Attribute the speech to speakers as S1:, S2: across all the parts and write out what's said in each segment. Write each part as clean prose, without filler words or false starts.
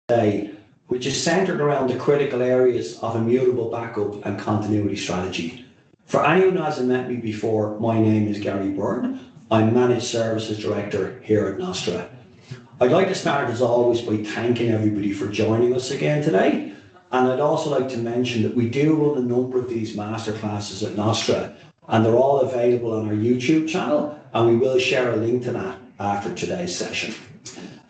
S1: today, which is centered around the critical areas of immutable backup and continuity strategy. For anyone who hasn't met me before, my name is Gary Byrne. I'm Managed Services Director here at Nostra. I'd like to start, as always, by thanking everybody for joining us again today. And I'd also like to mention that we do run a number of these masterclasses at Nostra, and they're all available on our YouTube channel, and we will share a link to that after today's session.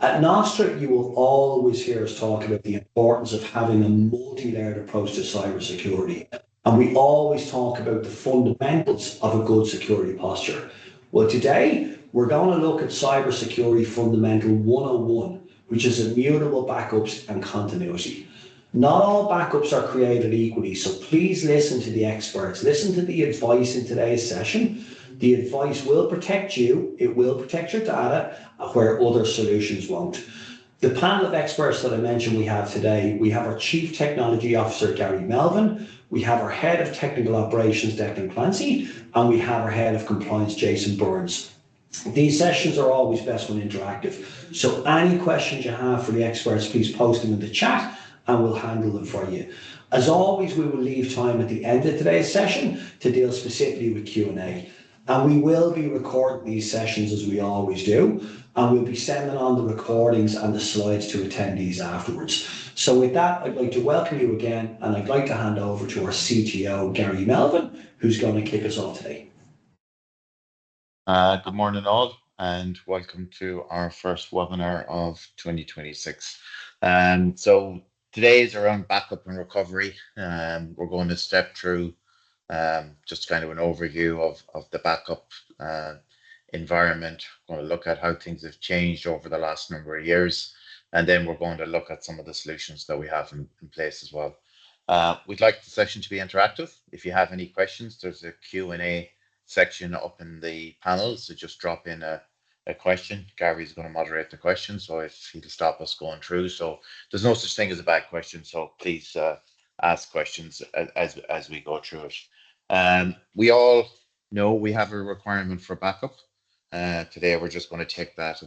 S1: At Nostra, you will always hear us talk about the importance of having a multi-layered approach to cybersecurity. And we always talk about the fundamentals of a good security posture. Well, today, we're going to look at cybersecurity fundamental 101, which is immutable backups and continuity. Not all backups are created equally, so please listen to the experts. Listen to the advice in today's session. The advice will protect you, it will protect your data, where other solutions won't. The panel of experts that I mentioned we have today, we have our Chief Technology Officer, Gary Melvin, we have our Head of Technical Operations, Declan Clancy, and we have our Head of Compliance, Jason Burns. These sessions are always best when interactive, so any questions you have for the experts, please post them in the chat and we'll handle them for you. As always, we will leave time at the end of today's session to deal specifically with Q&A. And we will be recording these sessions as we always do, and we'll be sending on the recordings and the slides to attendees afterwards. So with that, I'd like to welcome you again, and I'd like to hand over to our CTO, Gary Melvin, who's going to kick us off today.
S2: Good morning all, and welcome to our first webinar of 2026. So today is around backup and recovery. We're going to step through just kind of an overview of the backup environment. We're going to look at how things have changed over the last number of years, and then we're going to look at some of the solutions that we have in place as well. We'd like the session to be interactive. If you have any questions, there's a Q&A section up in the panel, so just drop in a question. Gary's going to moderate the question, so if he'll stop us going through. So there's no such thing as a bad question, so please ask questions as we go through it. We all know we have a requirement for backup. Today we're just going to take that a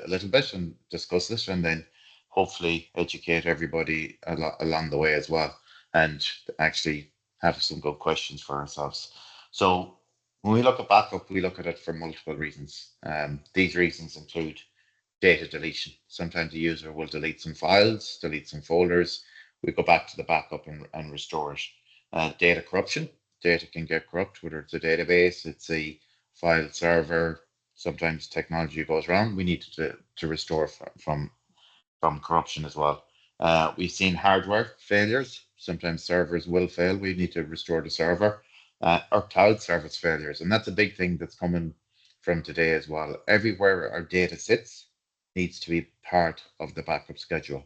S2: little bit and discuss this, and then hopefully educate everybody along the way as well, and actually have some good questions for ourselves. So when we look at backup, we look at it for multiple reasons. These reasons include data deletion. Sometimes the user will delete some files, delete some folders. We go back to the backup and restore it. Data corruption. Data can get corrupt, whether it's a database, it's a file server. Sometimes technology goes wrong. We need to restore from corruption as well. We've seen hardware failures. Sometimes servers will fail. We need to restore the server. Or cloud service failures, and that's a big thing that's coming from today as well. Everywhere our data sits needs to be part of the backup schedule.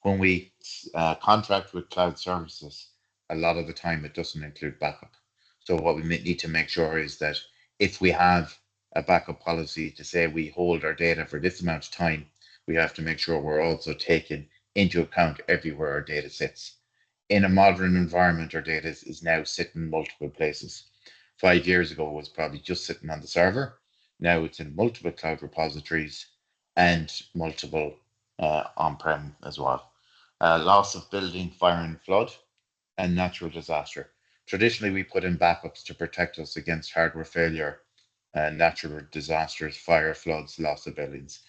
S2: When we contract with cloud services, a lot of the time it doesn't include backup. So what we need to make sure is that if we have a backup policy to say we hold our data for this amount of time, we have to make sure we're also taking into account everywhere our data sits. In a modern environment, our data is now sitting in multiple places. 5 years ago, it was probably just sitting on the server. Now it's in multiple cloud repositories and multiple on-prem as well. Loss of building, fire and flood, and natural disaster. Traditionally, we put in backups to protect us against hardware failure, natural disasters, fire, floods, loss of buildings.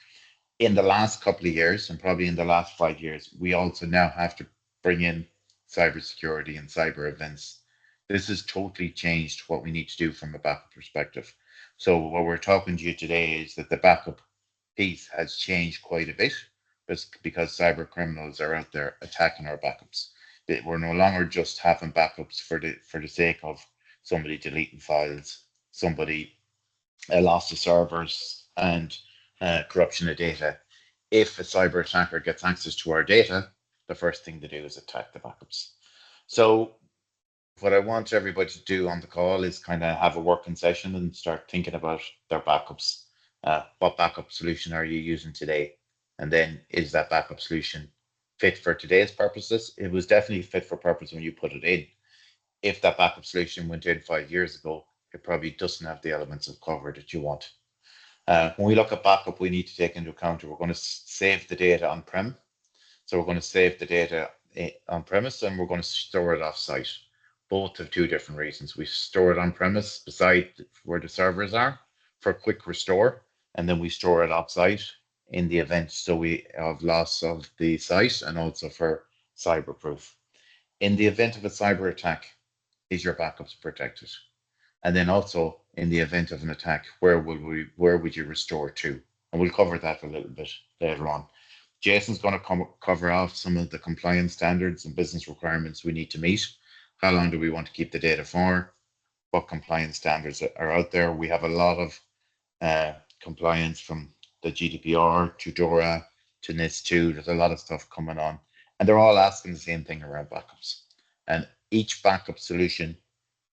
S2: In the last couple of years, and probably in the last 5 years, we also now have to bring in cybersecurity and cyber events. This has totally changed what we need to do from a backup perspective. So what we're talking to you today is that the backup piece has changed quite a bit because cyber criminals are out there attacking our backups. We're no longer just having backups for the sake of somebody deleting files, somebody loss of servers, and corruption of data. If a cyber attacker gets access to our data, the first thing to do is attack the backups. So what I want everybody to do on the call is kind of have a working session and start thinking about their backups. What backup solution are you using today? And then is that backup solution fit for today's purposes? It was definitely fit for purpose when you put it in. If that backup solution went in 5 years ago, it probably doesn't have the elements of cover that you want. When we look at backup, we need to take into account that we're going to save the data on-prem. So we're going to save the data on premise and we're going to store it off site. Both have two different reasons. We store it on premise beside where the servers are for quick restore, and then we store it off site in the event so we have loss of the site and also for cyberproof. In the event of a cyber attack, is your backups protected? And then also in the event of an attack, where would you restore to? And we'll cover that a little bit later on. Jason's going to cover off some of the compliance standards and business requirements we need to meet. How long do we want to keep the data for? What compliance standards are out there? We have a lot of compliance from the GDPR to DORA to NIS2. There's a lot of stuff coming on, and they're all asking the same thing around backups. And each backup solution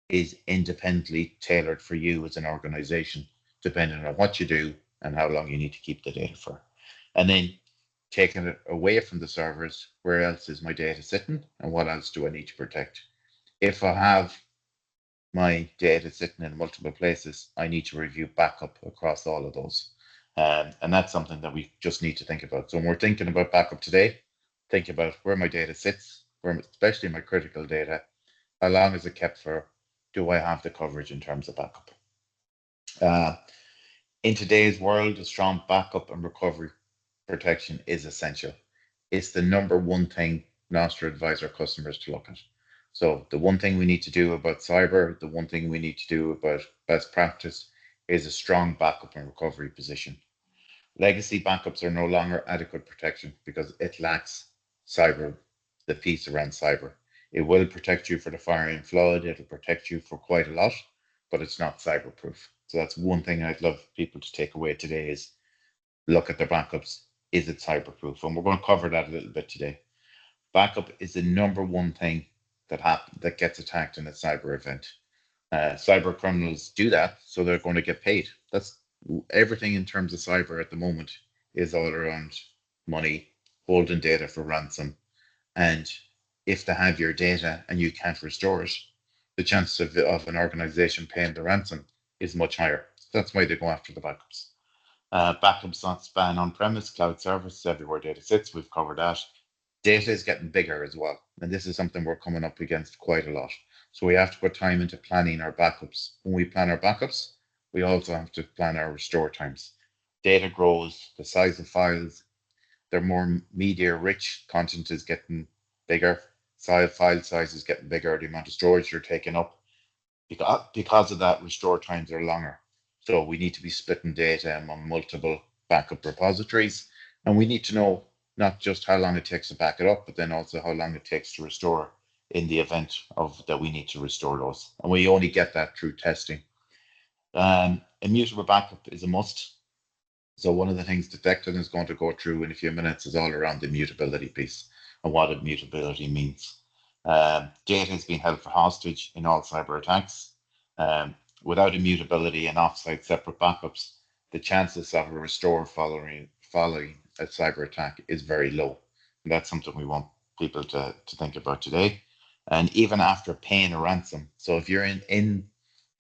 S2: is independently tailored for you as an organization, depending on what you do and how long you need to keep the data for. And then taking it away from the servers, where else is my data sitting and what else do I need to protect? If I have my data sitting in multiple places, I need to review backup across all of those. And that's something that we just need to think about. So when we're thinking about backup today, think about where my data sits, especially my critical data, how long is it kept for, do I have the coverage in terms of backup? In today's world, a strong backup and recovery protection is essential. It's the number one thing Nostra advise our customers to look at. So the one thing we need to do about cyber, the one thing we need to do about best practice is a strong backup and recovery position. Legacy backups are no longer adequate protection because it lacks the piece around cyber. It will protect you for the fire and flood, it'll protect you for quite a lot, but it's not cyberproof. So that's one thing I'd love people to take away today is look at their backups. Is it cyberproof? And we're going to cover that a little bit today. Backup is the number one thing that gets attacked in a cyber event. Cyber criminals do that, so they're going to get paid. That's everything in terms of cyber at the moment is all around money, holding data for ransom. And if they have your data and you can't restore it, the chance of an organization paying the ransom is much higher. That's why they go after the backups. Backups not span on-premise, cloud services, everywhere data sits. We've covered that. Data is getting bigger as well. And this is something we're coming up against quite a lot. So we have to put time into planning our backups. When we plan our backups, we also have to plan our restore times. Data grows, the size of files, they're more media rich, content is getting bigger, file size is getting bigger, the amount of storage they're taking up. Because of that, restore times are longer. So we need to be splitting data among multiple backup repositories. And we need to know not just how long it takes to back it up, but then also how long it takes to restore in the event of that we need to restore those. And we only get that through testing. Immutable backup is a must. So one of the things that Declan is going to go through in a few minutes is all around the immutability piece and what immutability means. Data has been held for hostage in all cyber attacks. Without immutability and offsite separate backups, the chances of a restore following a cyber attack is very low. And that's something we want people to think about today. And even after paying a ransom, so if you're in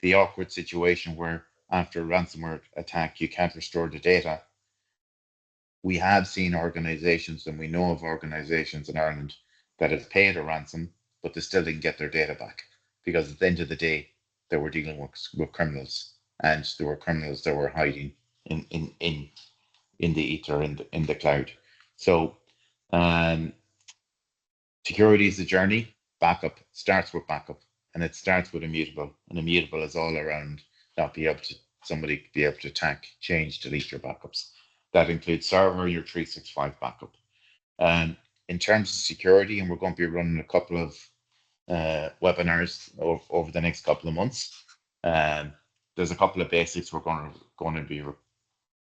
S2: the awkward situation where after a ransomware attack, you can't restore the data, we have seen organizations and we know of organizations in Ireland that have paid a ransom, but they still didn't get their data back because at the end of the day, they were dealing with criminals, and there were criminals that were hiding in the ether, in the cloud. So security is a journey. Backup starts with backup, and it starts with immutable. And immutable is all around somebody be able to attack, change, delete your backups. That includes server, your 365 backup. In terms of security, and we're going to be running a couple of webinars over the next couple of months. There's a couple of basics we're going to be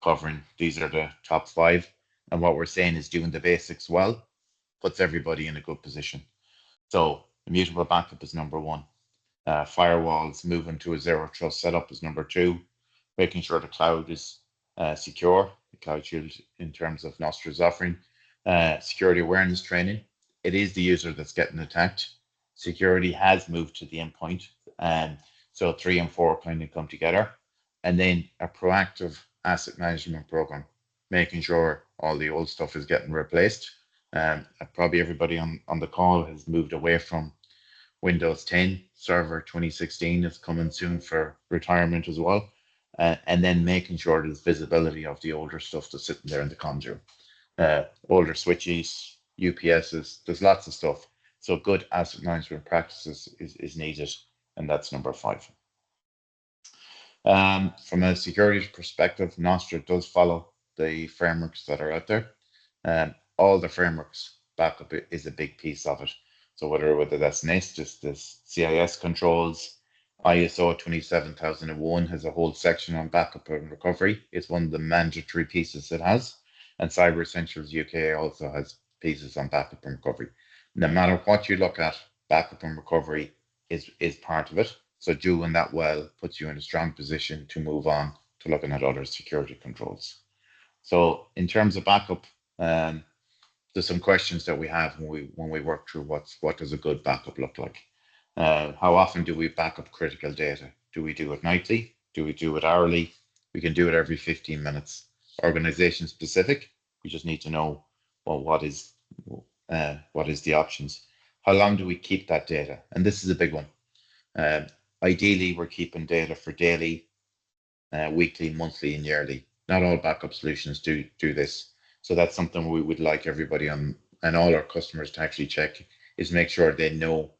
S2: covering. These are the top 5. And what we're saying is doing the basics well puts everybody in a good position. So immutable backup is number 1. Firewalls moving to a zero trust setup is number 2. Making sure the cloud is secure, the Cloud Shield in terms of Nostra's offering. Security awareness training. It is the user that's getting attacked. Security has moved to the endpoint. So 3 and 4 kind of come together. And then a proactive asset management program, making sure all the old stuff is getting replaced Probably everybody on the call has moved away from Windows 10. Server 2016 is coming soon for retirement as well. And then making sure there's visibility of the older stuff that's sitting there in the comms room. Older switches, UPSs, there's lots of stuff. So good asset management practices is needed, and that's number 5. From a security perspective, Nostra does follow the frameworks that are out there. All the frameworks backup is a big piece of it. So whether that's NIST, just this CIS controls, ISO 27001 has a whole section on backup and recovery. It's one of the mandatory pieces it has. And Cyber Essentials UK also has pieces on backup and recovery. No matter what you look at, backup and recovery is part of it. So doing that well puts you in a strong position to move on to looking at other security controls. So in terms of backup, there's some questions that we have when we work through what does a good backup look like. How often do we back up critical data? Do we do it nightly? Do we do it hourly? We can do it every 15 minutes. Organization specific, we just need to know, well, what is the options? How long do we keep that data? And this is a big one. Ideally, we're keeping data for daily, weekly, monthly, and yearly. Not all backup solutions do this. So that's something we would like everybody on and all our customers to actually check, is make sure they know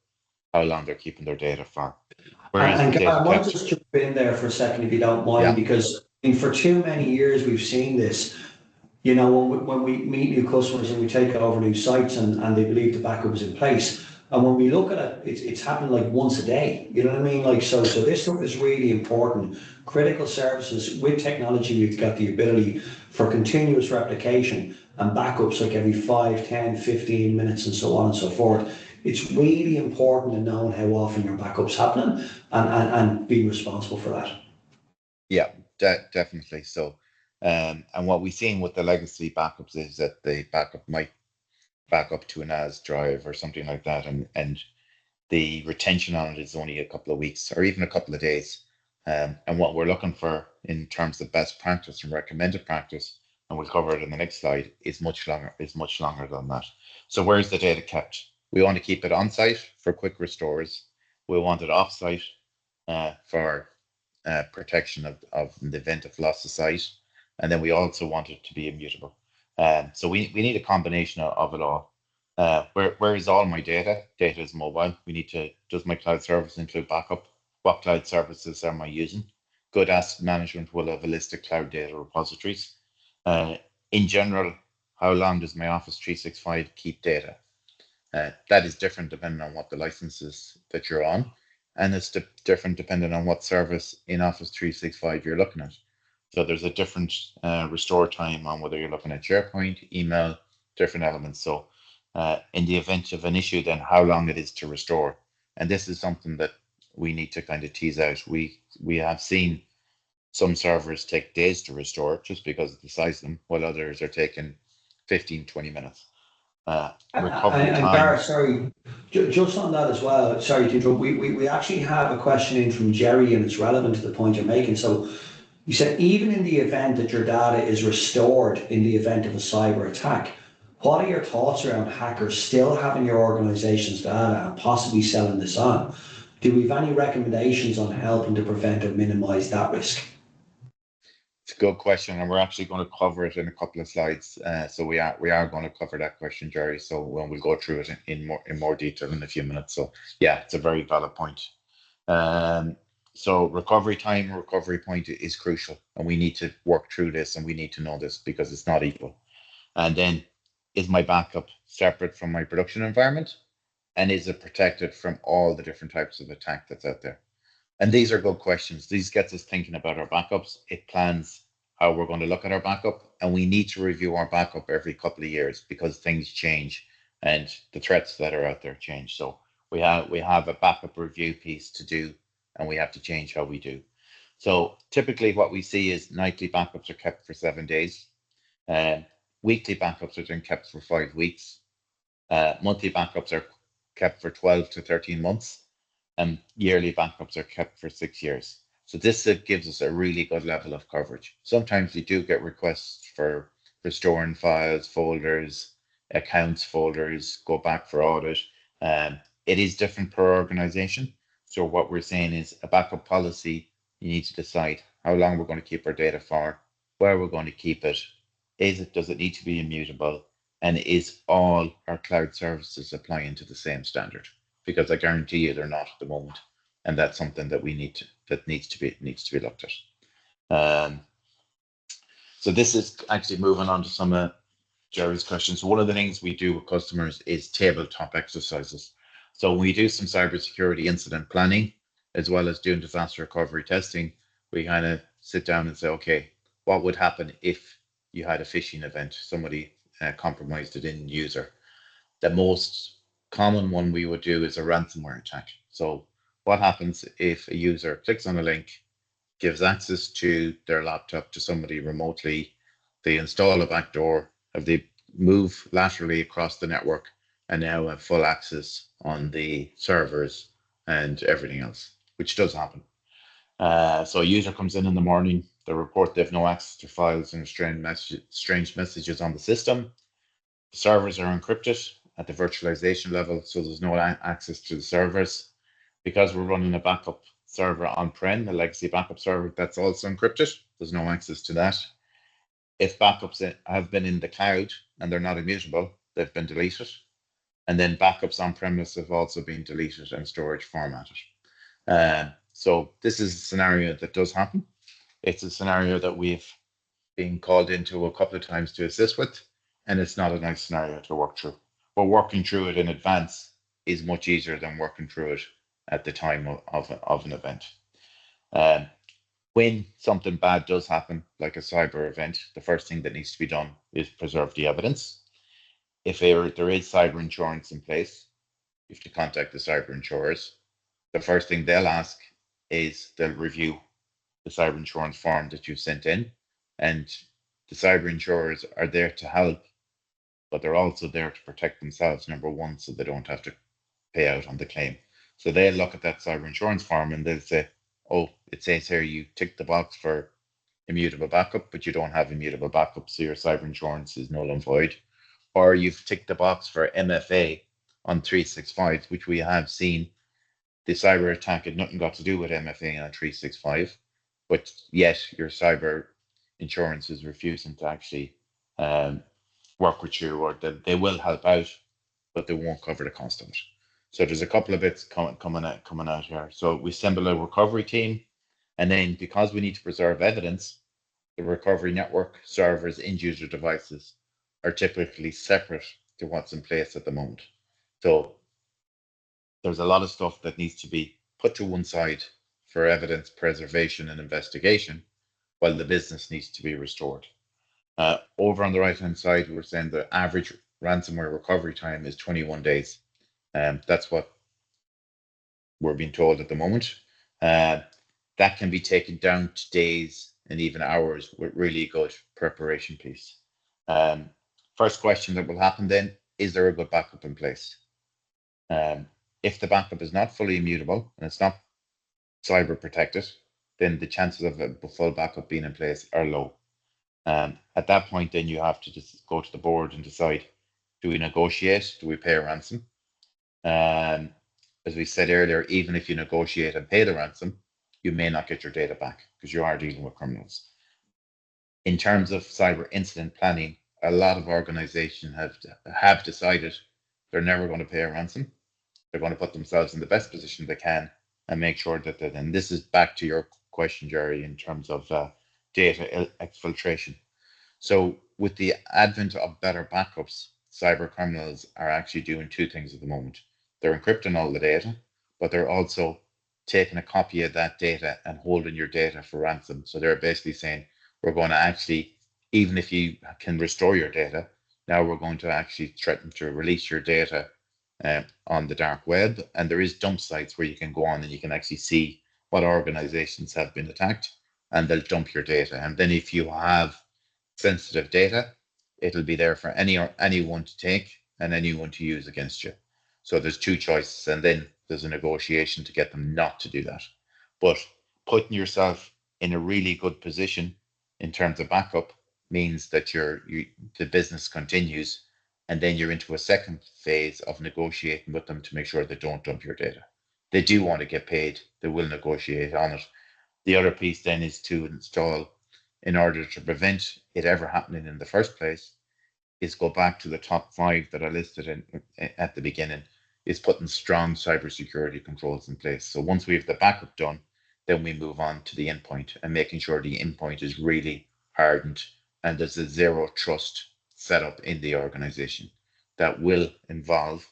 S2: how long they're keeping their data for.
S1: And I want to just jump in there for a second, if you don't mind, because for too many years we've seen this. You know, when we meet new customers and we take over new sites and they believe the backup is in place, and when we look at it, it's happening like once a day. You know what I mean? Like, so this stuff is really important. Critical services with technology, we've got the ability for continuous replication and backups like every 5, 10, 15 minutes and so on and so forth. It's really important to know how often your backup's happening and being responsible for that.
S2: Yeah, definitely. So, and what we've seen with the legacy backups is that the backup might back up to a NAS drive or something like that, and the retention on it is only a couple of weeks or even a couple of days. And what we're looking for in terms of best practice and recommended practice, and we'll cover it in the next slide, is much longer than that. So where's the data kept? We want to keep it on site for quick restores. We want it off site for protection of the event of loss of site. And then we also want it to be immutable. So we need a combination of it all. Where is all my data? Data is mobile. We need to, does my cloud service include backup? What cloud services am I using? Good asset management will have a list of cloud data repositories. In general, how long does my Office 365 keep data? That is different depending on what the licenses that you're on. And it's different depending on what service in Office 365 you're looking at. So there's a different restore time on whether you're looking at SharePoint, email, different elements. So in the event of an issue, then how long it is to restore. And this is something that we need to kind of tease out. We have seen some servers take days to restore just because of the size of them, while others are taking 15, 20 minutes. Recovery time.
S1: Gareth, sorry, just on that as well, sorry to interrupt, we actually have a question in from Jerry and it's relevant to the point you're making. So you said even in the event that your data is restored in the event of a cyber attack, what are your thoughts around hackers still having your organization's data and possibly selling this on? Do we have any recommendations on helping to prevent or minimize that risk?
S2: It's a good question, and we're actually going to cover it in a couple of slides. So we are going to cover that question, Jerry. So when we go through it in more detail in a few minutes. So yeah, it's a very valid point. So recovery time, recovery point is crucial, and we need to work through this, and we need to know this because it's not equal. And then, is my backup separate from my production environment, and is it protected from all the different types of attack that's out there? And these are good questions. These gets us thinking about our backups. It plans how we're going to look at our backup, and we need to review our backup every couple of years because things change and the threats that are out there change. So we have a backup review piece to do, and we have to change how we do. So typically what we see is nightly backups are kept for 7 days. Weekly backups are then kept for 5 weeks. Monthly backups are kept for 12 to 13 months. And yearly backups are kept for 6 years. So this gives us a really good level of coverage. Sometimes we do get requests for restoring files, folders, accounts folders, go back for audit. It is different per organization. So what we're saying is a backup policy, you need to decide how long we're going to keep our data for, where we're going to keep it, does it need to be immutable, and is all our cloud services applying to the same standard? Because I guarantee you they're not at the moment, and that's something that needs to be looked at. So this is actually moving on to some of Jerry's questions. So one of the things we do with customers is tabletop exercises. So when we do some cybersecurity incident planning, as well as doing disaster recovery testing, we kind of sit down and say, okay, what would happen if you had a phishing event, somebody compromised an end user? The most common one we would do is a ransomware attack. So what happens if a user clicks on a link, gives access to their laptop to somebody remotely, they install a backdoor, they move laterally across the network, and now have full access on the servers and everything else, which does happen. So a user comes in the morning, they report they have no access to files and strange messages on the system. The servers are encrypted at the virtualization level, so there's no access to the servers. Because we're running a backup server on-prem, a legacy backup server, that's also encrypted. There's no access to that. If backups have been in the cloud and they're not immutable, they've been deleted. And then backups on-premise have also been deleted and storage formatted. So this is a scenario that does happen. It's a scenario that we've been called into a couple of times to assist with, and it's not a nice scenario to work through. But working through it in advance is much easier than working through it at the time of an event. When something bad does happen, like a cyber event, the first thing that needs to be done is preserve the evidence. If there is cyber insurance in place, you have to contact the cyber insurers. The first thing they'll ask is they'll review the cyber insurance form that you sent in, and the cyber insurers are there to help, but they're also there to protect themselves, number one, so they don't have to pay out on the claim. So they'll look at that cyber insurance form and they'll say, oh, it says here you tick the box for immutable backup, but you don't have immutable backup, so your cyber insurance is null and void. Or you've ticked the box for MFA on 365, which we have seen. The cyber attack had nothing got to do with MFA on 365, but yet your cyber insurance is refusing to actually work with you, or they will help out, but they won't cover the cost of it. So there's a couple of bits coming out here. So we assemble a recovery team, and then because we need to preserve evidence, the recovery network, servers, end user devices are typically separate to what's in place at the moment. So there's a lot of stuff that needs to be put to one side for evidence preservation and investigation, while the business needs to be restored. Over on the right-hand side, we're saying the average ransomware recovery time is 21 days. That's what we're being told at the moment. That can be taken down to days and even hours with really good preparation piece. First question that will happen then, is there a good backup in place? If the backup is not fully immutable and it's not cyber protected, then the chances of a full backup being in place are low. At that point, then you have to just go to the board and decide, do we negotiate? Do we pay a ransom? As we said earlier, even if you negotiate and pay the ransom, you may not get your data back because you are dealing with criminals. In terms of cyber incident planning, a lot of organizations have decided they're never going to pay a ransom. They're going to put themselves in the best position they can and make sure that and this is back to your question, Jerry, in terms of data exfiltration. So with the advent of better backups, cyber criminals are actually doing two things at the moment. They're encrypting all the data, but they're also taking a copy of that data and holding your data for ransom. So they're basically saying, we're going to actually, even if you can restore your data, now we're going to actually threaten to release your data on the dark web. And there is dump sites where you can go on and you can actually see what organizations have been attacked, and they'll dump your data. And then if you have sensitive data, it'll be there for anyone to take and anyone to use against you. So there's two choices, and then there's a negotiation to get them not to do that. But putting yourself in a really good position in terms of backup means that the business continues And then you're into a second phase of negotiating with them to make sure they don't dump your data. They do want to get paid, they will negotiate on it. The other piece then is to install, in order to prevent it ever happening in the first place, is go back to the top 5 that I listed at the beginning, is putting strong cybersecurity controls in place. So once we have the backup done, then we move on to the endpoint and making sure the endpoint is really hardened and there's a zero trust setup in the organization. That will involve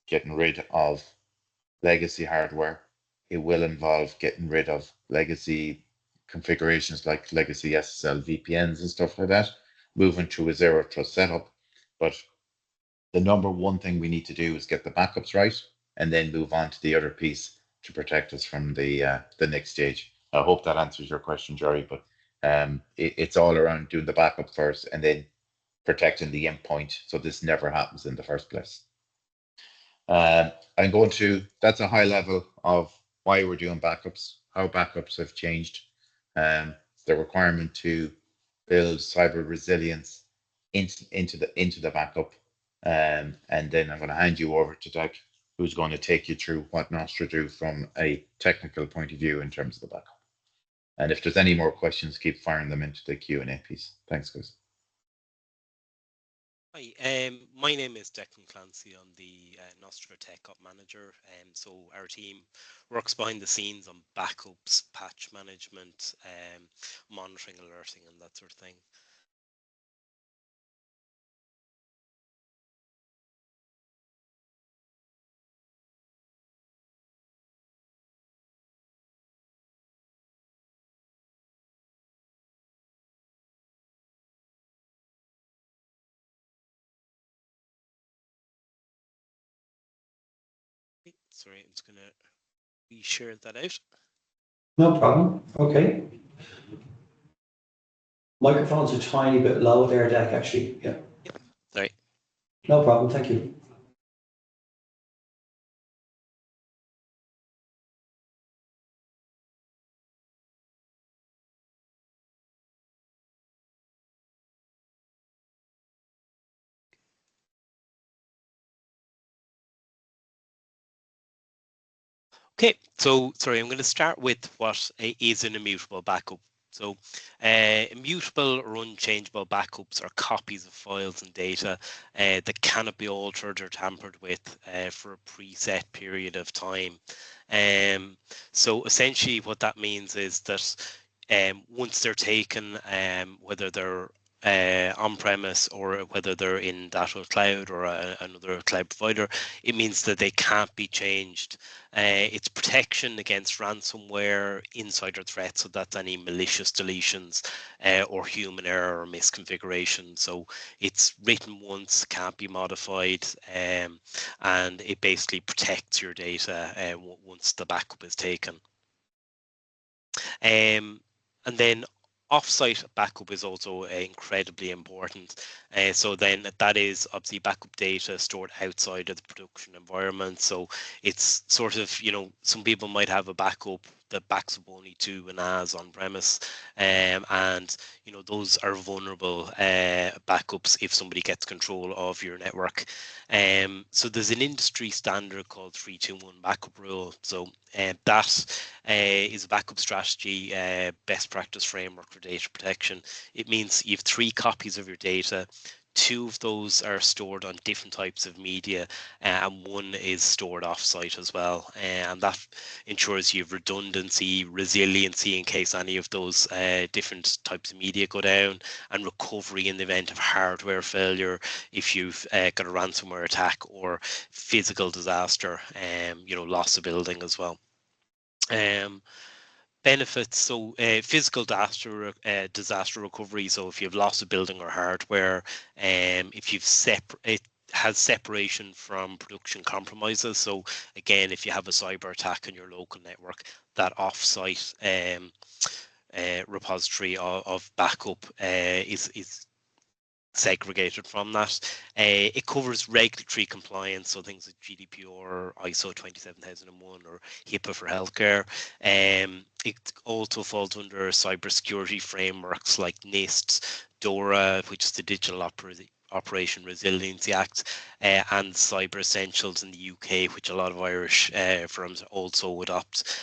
S2: getting rid of legacy hardware. It will involve getting rid of legacy configurations like legacy SSL VPNs and stuff like that, moving to a zero trust setup. But the number one thing we need to do is get the backups right and then move on to the other piece to protect us from the next stage. I hope that answers your question, Jerry, but it's all around doing the backup first and then protecting the endpoint so this never happens in the first place. I'm going to, that's a high level of why we're doing backups, how backups have changed, the requirement to build cyber resilience into the backup. And then I'm going to hand you over to Doug, who's going to take you through what Nostra do from a technical point of view in terms of the backup. And if there's any more questions, keep firing them into the Q&A piece. Thanks, guys.
S3: Hi, my name is Declan Clancy. I'm the Nostra Tech Op Manager. So our team works behind the scenes on backups, patch management, monitoring, alerting, and that sort of thing. Sorry, I'm just going to re-share that out.
S1: No problem. Okay. Microphone's a tiny bit low there, Deck, actually. Yeah.
S3: Sorry.
S1: No problem. Thank you.
S3: Okay, so sorry, I'm going to start with what is an immutable backup. So immutable or unchangeable backups are copies of files and data that cannot be altered or tampered with for a preset period of time. So essentially what that means is that once they're taken, whether they're on-premise or whether they're in Datto cloud or another cloud provider, it means that they can't be changed. It's protection against ransomware, insider threats, so that's any malicious deletions or human error or misconfiguration. So it's written once, can't be modified, and it basically protects your data once the backup is taken. And then offsite backup is also incredibly important. So then that is obviously backup data stored outside of the production environment. So it's sort of, you know, some people might have a backup that backs up only to an NAS on premise, and you know those are vulnerable backups if somebody gets control of your network. So there's an industry standard called 3-2-1 backup rule. So that is a backup strategy, best practice framework for data protection. It means you have 3 copies of your data. 2 of those are stored on different types of media, and 1 is stored offsite as well. And that ensures you have redundancy, resiliency in case any of those different types of media go down, and recovery in the event of hardware failure if you've got a ransomware attack or physical disaster, you know, loss of building as well. Benefits, so physical disaster recovery. So if you've lost a building or hardware, if you've it has separation from production compromises. So again, if you have a cyber attack on your local network, that offsite repository of backup is segregated from that. It covers regulatory compliance, so things like GDPR, ISO 27001, or HIPAA for healthcare. It also falls under cybersecurity frameworks like NIST, DORA, which is the Digital Operation Resiliency Act, and Cyber Essentials in the UK, which a lot of Irish firms also adopt.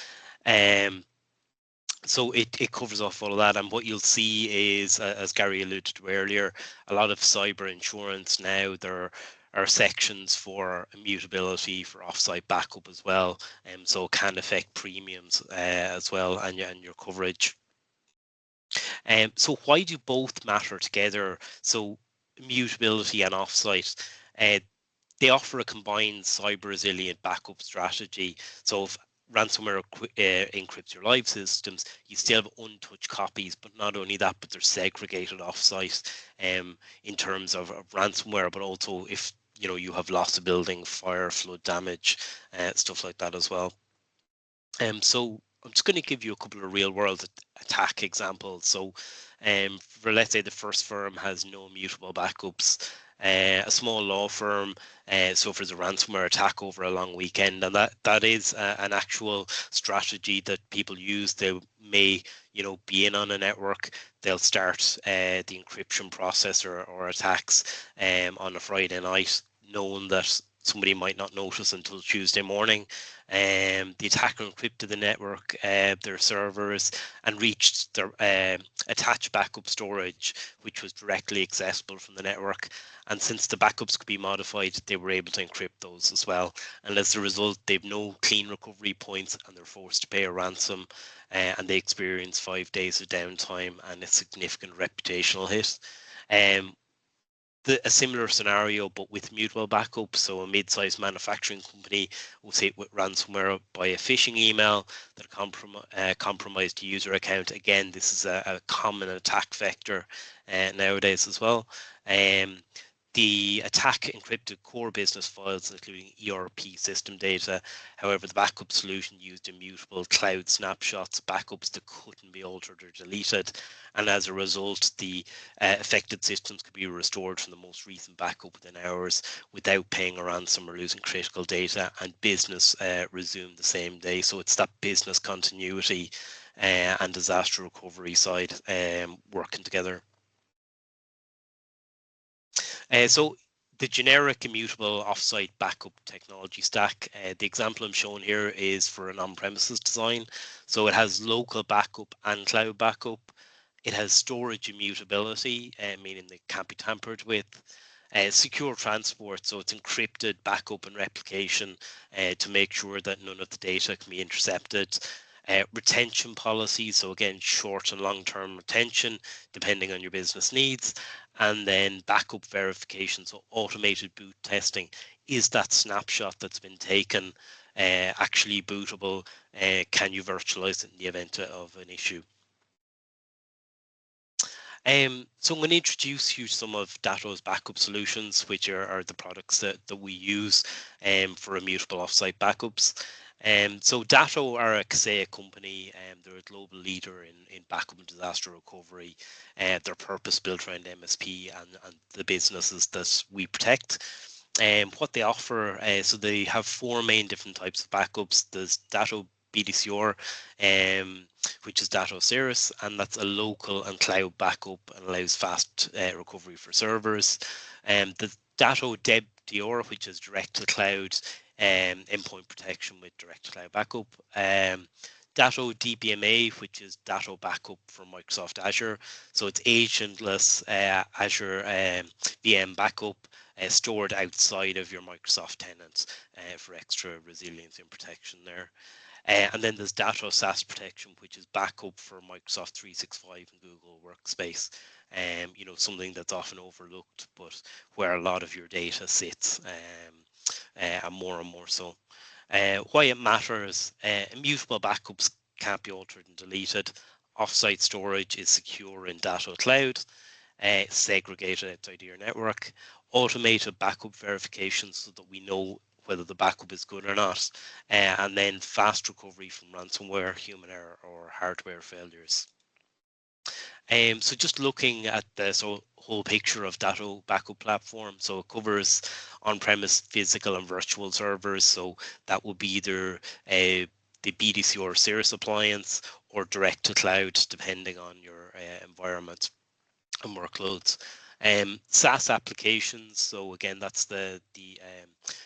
S3: So it covers off all of that, and what you'll see is, as Gary alluded to earlier, a lot of cyber insurance now, there are sections for immutability, for offsite backup as well, so it can affect premiums as well, and your coverage. So why do both matter together? So immutability and offsite, they offer a combined cyber resilient backup strategy. So if ransomware encrypts your live systems, you still have untouched copies, but not only that, but they're segregated offsite in terms of ransomware, but also if you have loss of building, fire, flood damage, stuff like that as well. So I'm just going to give you a couple of real world attack examples. So for, let's say, the first firm has no immutable backups, a small law firm suffers a ransomware attack over a long weekend, and that is an actual strategy that people use. They may be in on a network, they'll start the encryption process or attacks on a Friday night, knowing that somebody might not notice until Tuesday morning. The attacker encrypted the network, their servers, and reached their attached backup storage, which was directly accessible from the network. And since the backups could be modified, they were able to encrypt those as well. And as a result, they've no clean recovery points, and they're forced to pay a ransom, and they experience 5 days of downtime and a significant reputational hit. A similar scenario, but with mutable backup. So a mid-sized manufacturing company was hit with ransomware by a phishing email that compromised a user account. Again, this is a common attack vector nowadays as well. The attack encrypted core business files, including ERP system data. However, the backup solution used immutable cloud snapshots, backups that couldn't be altered or deleted. And as a result, the affected systems could be restored from the most recent backup within hours without paying a ransom or losing critical data, and business resumed the same day. So it's that business continuity and disaster recovery side working together. So the generic immutable offsite backup technology stack, the example I'm showing here is for an on-premises design. So it has local backup and cloud backup. It has storage immutability, meaning they can't be tampered with. Secure transport, so it's encrypted backup and replication to make sure that none of the data can be intercepted. Retention policy, so again, short and long-term retention depending on your business needs. And then backup verification, so automated boot testing. Is that snapshot that's been taken actually bootable? Can you virtualize it in the event of an issue? So I'm going to introduce you some of Datto's backup solutions, which are the products that we use for immutable offsite backups. So Datto are a Kaseya company, they're a global leader in backup and disaster recovery. They're purpose-built around MSP and the businesses that we protect. What they offer, so they have 4 main different types of backups. There's Datto BDCR, which is Datto Cirrus, and that's a local and cloud backup and allows fast recovery for servers. The Datto DebDR, which is direct to cloud endpoint protection with direct to cloud backup. Datto DBMA, which is Datto backup for Microsoft Azure. So it's agentless Azure VM backup stored outside of your Microsoft tenants for extra resilience and protection there. And then there's Datto SaaS protection, which is backup for Microsoft 365 and Google Workspace. Something that's often overlooked, but where a lot of your data sits, and more so. Why it matters, immutable backups can't be altered and deleted. Offsite storage is secure in Datto Cloud, segregated outside your network. Automated backup verification so that we know whether the backup is good or not, and then fast recovery from ransomware, human error, or hardware failures. So just looking at the whole picture of Datto backup platform, so it covers on-premise physical and virtual servers, so that will be either the BDC or Cirrus appliance or direct to cloud, depending on your environment and workloads. SaaS applications, so again, that's the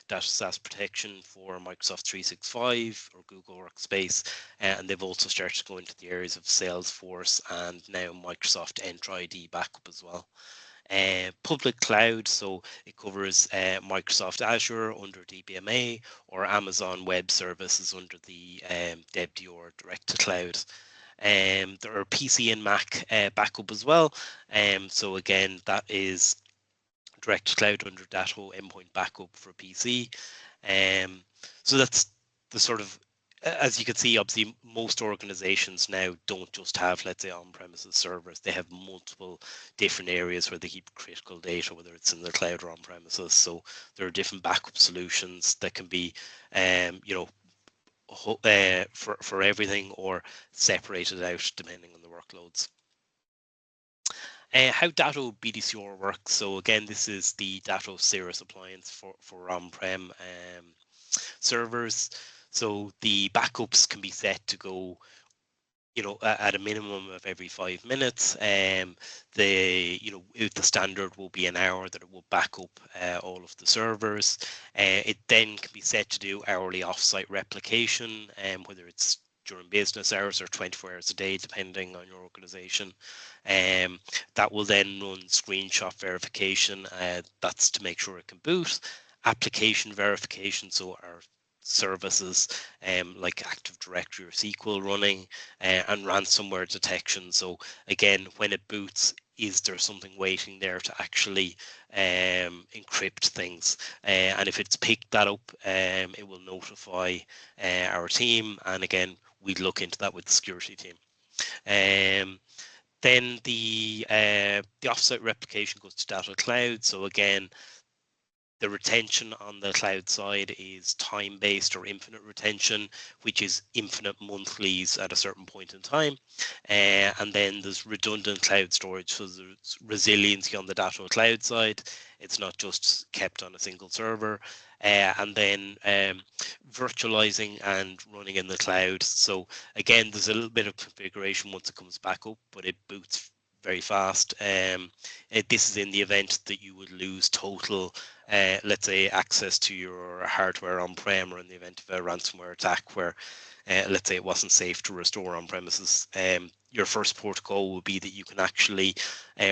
S3: Datto SaaS protection for Microsoft 365 or Google Workspace, and they've also started to go into the areas of Salesforce and now Microsoft Entra ID backup as well. Public cloud, so it covers Microsoft Azure under DBMA or Amazon Web Services under the DevD or Direct to Cloud. There are PC and Mac backup as well. So again, that is Direct to Cloud under Datto Endpoint Backup for PC. So that's the sort of, as you can see, obviously most organizations now don't just have, let's say, on-premises servers. They have multiple different areas where they keep critical data, whether it's in the cloud or on-premises. So there are different backup solutions that can be, you know, for everything or separated out depending on the workloads. How Datto BDCR works. So again, this is the Datto Cirrus appliance for on-prem servers. So the backups can be set to go, you know, at a minimum of every 5 minutes. The standard will be an hour that it will back up all of the servers. It then can be set to do hourly offsite replication, whether it's during business hours or 24 hours a day, depending on your organization. That will then run screenshot verification. That's to make sure it can boot. Application verification, so our services like Active Directory or SQL running, and ransomware detection. So again, when it boots, is there something waiting there to actually encrypt things? And if it's picked that up, it will notify our team. And again, we'd look into that with the security team. Then the offsite replication goes to Datto Cloud. So again, the retention on the cloud side is time-based or infinite retention, which is infinite monthlies at a certain point in time. And then there's redundant cloud storage, so there's resiliency on the Datto cloud side. It's not just kept on a single server. And then virtualizing and running in the cloud. So again, there's a little bit of configuration once it comes back up, but it boots very fast. This is in the event that you would lose total, let's say, access to your hardware on-prem, or in the event of a ransomware attack where, let's say, it wasn't safe to restore on-premises. Your first protocol will be that you can actually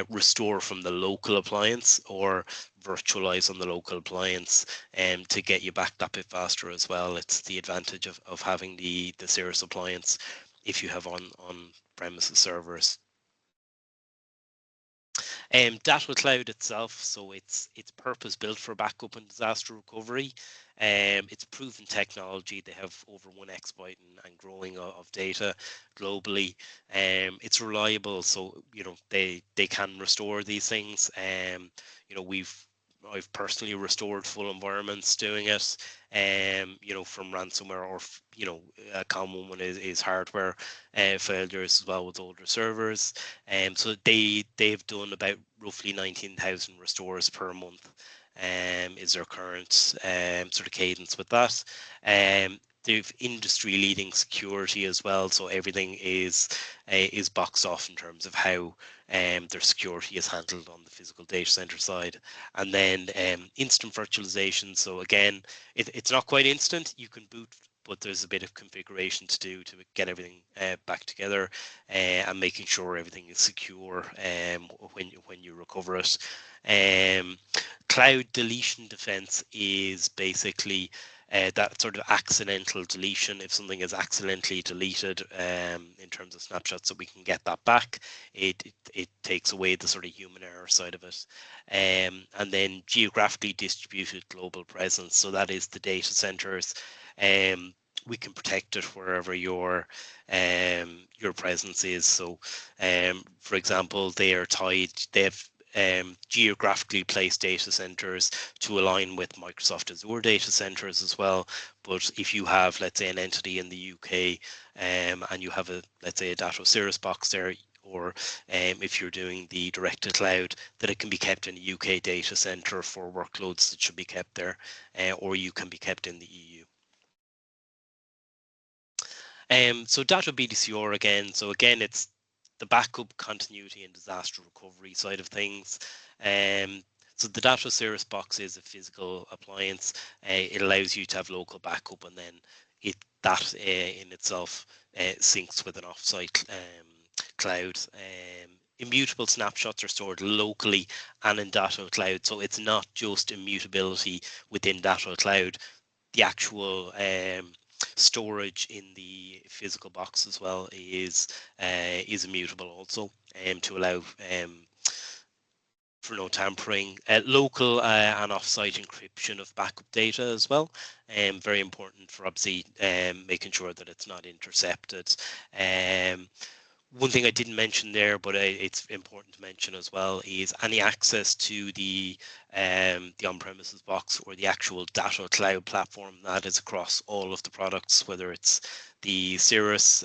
S3: restore from the local appliance or virtualize on the local appliance to get you back that bit faster as well. It's the advantage of having the Cirrus appliance if you have on-premises servers. Datto Cloud itself, so it's purpose built for backup and disaster recovery. It's proven technology. They have over 1 exabyte and growing of data globally. It's reliable, so you know they can restore these things. You know, I've personally restored full environments doing it, you know, from ransomware, or you know, a common one is hardware failures as well with older servers. So they've done about roughly 19,000 restores per month. Is their current sort of cadence with that. They've industry-leading security as well, so everything is boxed off in terms of how their security is handled on the physical data center side. And then instant virtualization. So again, it's not quite instant. You can boot, but there's a bit of configuration to do to get everything back together, and making sure everything is secure when you recover it. Cloud deletion defense is basically that sort of accidental deletion. If something is accidentally deleted in terms of snapshots, so we can get that back, it takes away the sort of human error side of it. And then geographically distributed global presence, so that is the data centers. We can protect it wherever your presence is. So for example, they have geographically placed data centers to align with Microsoft Azure data centers as well. But if you have, let's say, an entity in the UK and you have let's say a Datto Cirrus box there, or if you're doing the direct to cloud, that it can be kept in a UK data center for workloads that should be kept there, or you can be kept in the EU. So Datto BDCR again. So again, it's the backup, continuity, and disaster recovery side of things. So the Datto Cirrus box is a physical appliance. It allows you to have local backup, and then that in itself syncs with an offsite cloud. Immutable snapshots are stored locally and in Datto Cloud, so it's not just immutability within Datto Cloud. The actual storage in the physical box as well is immutable also, to allow for no tampering. Local and offsite encryption of backup data as well. Very important for obviously making sure that it's not intercepted. One thing I didn't mention there, but it's important to mention as well, is any access to the on-premises box or the actual Datto Cloud platform that is across all of the products, whether it's the Cirrus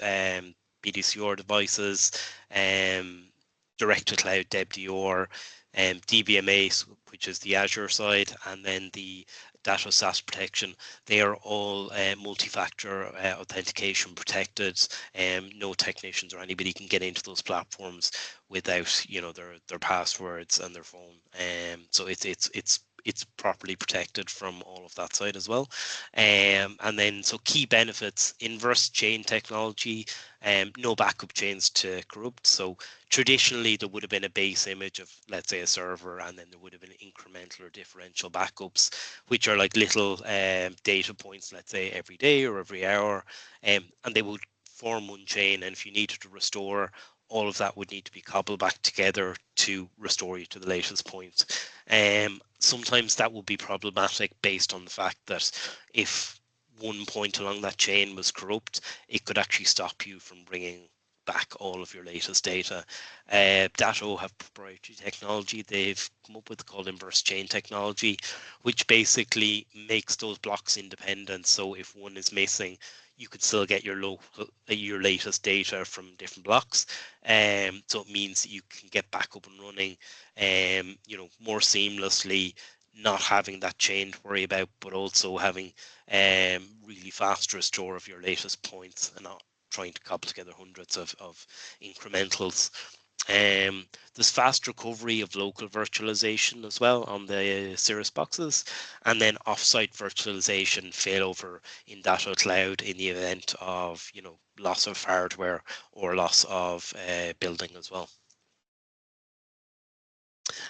S3: BDCR devices, direct to cloud DebDR, DBMA, which is the Azure side, and then the Datto SaaS protection. They are all multi-factor authentication protected. No technicians or anybody can get into those platforms without, you know, their passwords and their phone. So it's properly protected from all of that side as well. And then so key benefits: inverse chain technology, no backup chains to corrupt. So traditionally there would have been a base image of, let's say, a server, and then there would have been incremental or differential backups, which are like little data points, let's say every day or every hour, and they would form one chain, and if you needed to restore, all of that would need to be cobbled back together to restore you to the latest point. Sometimes that would be problematic based on the fact that if one point along that chain was corrupt, it could actually stop you from bringing back all of your latest data. Datto have proprietary technology they've come up with called inverse chain technology, which basically makes those blocks independent. So if one is missing, you could still get your latest data from different blocks. So it means that you can get back up and running, you know, more seamlessly, not having that chain to worry about, but also having really fast restore of your latest points and not trying to cobble together hundreds of incrementals. There's fast recovery of local virtualization as well on the Cirrus boxes, and then offsite virtualization failover in Datto Cloud in the event of, you know, loss of hardware or loss of building as well.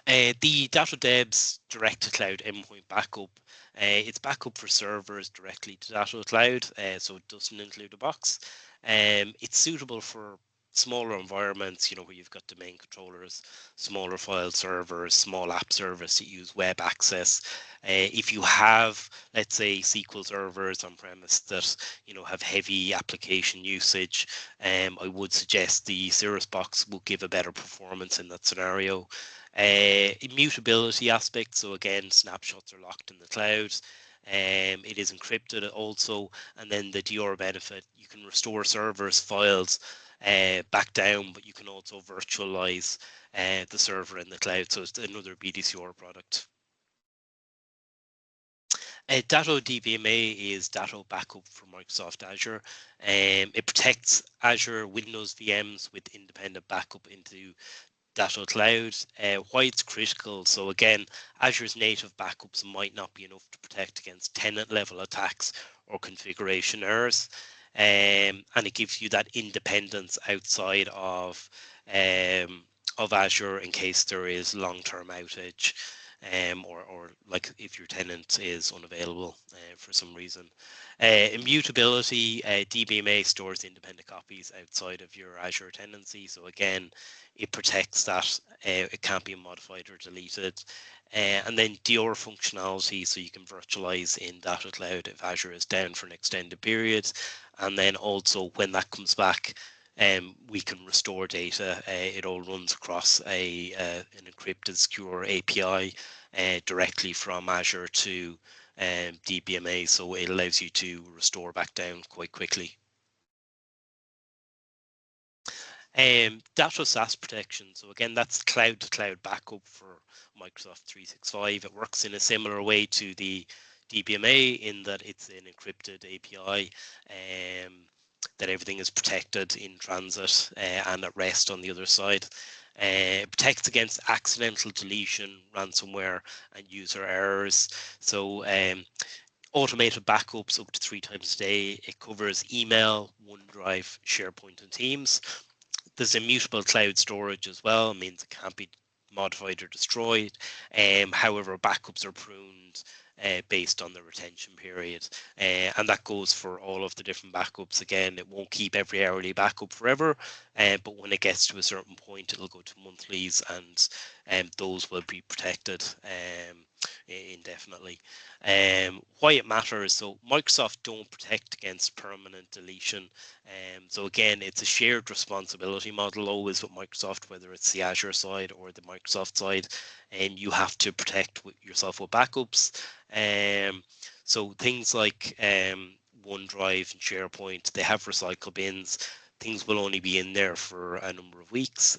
S3: The Datto Devs direct to cloud endpoint backup, it's backup for servers directly to Datto Cloud, so it doesn't include a box. It's suitable for smaller environments, you know, where you've got domain controllers, smaller file servers, small app service that use web access. If you have, let's say, SQL servers on premise that, you know, have heavy application usage, I would suggest the Cirrus box will give a better performance in that scenario. Immutability aspect, so again, snapshots are locked in the cloud. It is encrypted also, and then the DR benefit, you can restore servers files back down, but you can also virtualize the server in the cloud, so it's another BDCR product. Datto DBMA is Datto Backup for Microsoft Azure. It protects Azure Windows VMs with independent backup into Datto Cloud. Why it's critical: so again, Azure's native backups might not be enough to protect against tenant level attacks or configuration errors, and it gives you that independence outside of Azure in case there is long-term outage, or like if your tenant is unavailable for some reason. Immutability, DBMA stores independent copies outside of your Azure tenancy, so again, it protects that it can't be modified or deleted. And then DR functionality, so you can virtualize in Datto Cloud if Azure is down for an extended period, and then also when that comes back, we can restore data. It all runs across an encrypted secure API directly from Azure to DBMA, so it allows you to restore back down quite quickly. Datto SaaS protection, so again, that's cloud-to-cloud backup for Microsoft 365. It works in a similar way to the DBMA in that it's an encrypted API. that everything is protected in transit and at rest on the other side. Protects against accidental deletion, ransomware, and user errors. So automated backups up to 3 times a day. It covers email, OneDrive, SharePoint, and Teams. There's immutable cloud storage as well, means it can't be modified or destroyed. However, backups are pruned based on the retention period, and that goes for all of the different backups. Again, it won't keep every hourly backup forever, but when it gets to a certain point, it'll go to monthlies, and those will be protected indefinitely. Why it matters, so Microsoft don't protect against permanent deletion. So again, it's a shared responsibility model always with Microsoft, whether it's the Azure side or the Microsoft side, and you have to protect yourself with backups. So things like OneDrive and SharePoint, they have recycle bins. Things will only be in there for a number of weeks,